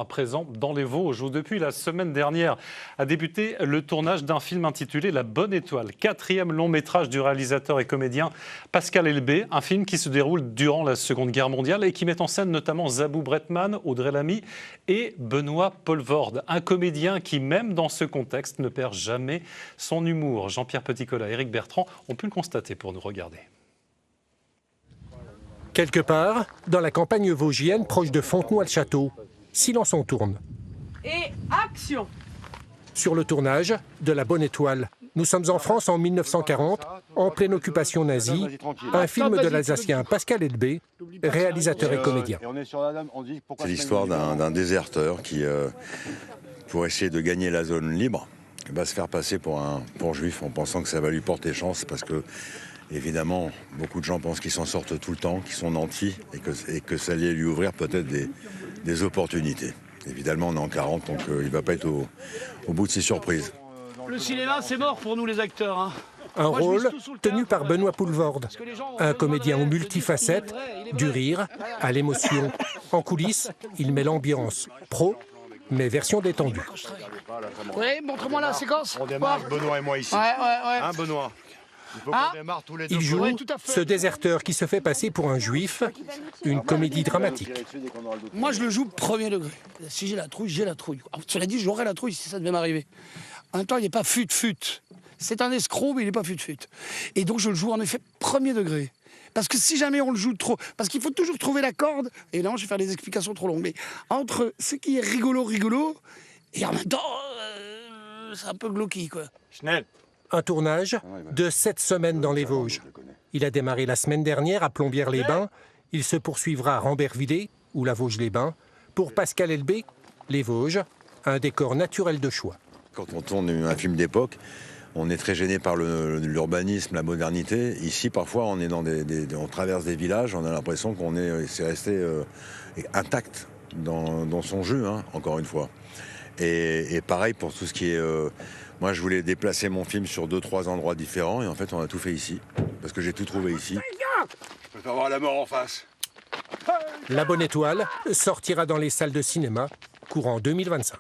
À présent, dans les Vosges, où depuis la semaine dernière a débuté le tournage d'un film intitulé La Bonne Étoile, quatrième long métrage du réalisateur et comédien Pascal Elbé, un film qui se déroule durant la Seconde Guerre mondiale et qui met en scène notamment Zabou Bretman, Audrey Lamy et Benoît Poelvoorde, un comédien qui, même dans ce contexte, ne perd jamais son humour. Jean-Pierre Petitcola et Éric Bertrand ont pu le constater pour nous regarder. Quelque part, dans la campagne vosgienne, proche de Fontenoy-le-Château, silence on tourne. Et action! Sur le tournage de La Bonne Étoile. Nous sommes en France en 1940, en pleine occupation nazie, un film de l'Alsacien Pascal Elbé, réalisateur et comédien. C'est l'histoire d'un déserteur qui, pour essayer de gagner la zone libre, va se faire passer pour juif en pensant que ça va lui porter chance parce que, évidemment, beaucoup de gens pensent qu'ils s'en sortent tout le temps, qu'ils sont nantis et que ça allait lui ouvrir peut-être des opportunités. Évidemment, on est en 40, donc il ne va pas être au bout de ses surprises. Le cinéma, c'est mort pour nous les acteurs. Hein. Un rôle tenu par Benoît Poelvoorde, un comédien aux multifacettes, du rire à l'émotion. En coulisses, il met l'ambiance pro, mais version détendue. Oui, montre-moi la séquence. On démarre, Benoît et moi ici. Ouais. Hein, Benoît? Il faut qu'on démarre tous les deux. Il joue ce déserteur qui se fait passer pour un juif, une comédie dramatique. Moi, je le joue premier degré. Si j'ai la trouille, j'ai la trouille. Alors, cela dit, j'aurais la trouille si ça devait m'arriver. En même temps, il n'est pas fut-fut. C'est un escroc, mais il n'est pas fut-fut. Et donc, je le joue en effet premier degré. Parce que si jamais on le joue trop... Parce qu'il faut toujours trouver la corde. Et là, je vais faire des explications trop longues. Mais entre ce qui est rigolo, et en même temps, c'est un peu glauqui, quoi. Schnell. Un tournage de 7 semaines dans les Vosges. Il a démarré la semaine dernière à Plombières-les-Bains. Il se poursuivra à Rambervillers ou la Vosges-les-Bains. Pour Pascal Elbé, les Vosges, un décor naturel de choix. Quand on tourne un film d'époque, on est très gêné par l'urbanisme, la modernité. Ici, parfois, on est on traverse des villages, on a l'impression c'est resté intact dans son jeu, hein, encore une fois. Et pareil pour tout ce qui est... moi, je voulais déplacer mon film sur 2-3 endroits différents, et en fait, on a tout fait ici, parce que j'ai tout trouvé ici. Je peux pas voir la mort en face. La Bonne Étoile sortira dans les salles de cinéma courant 2025.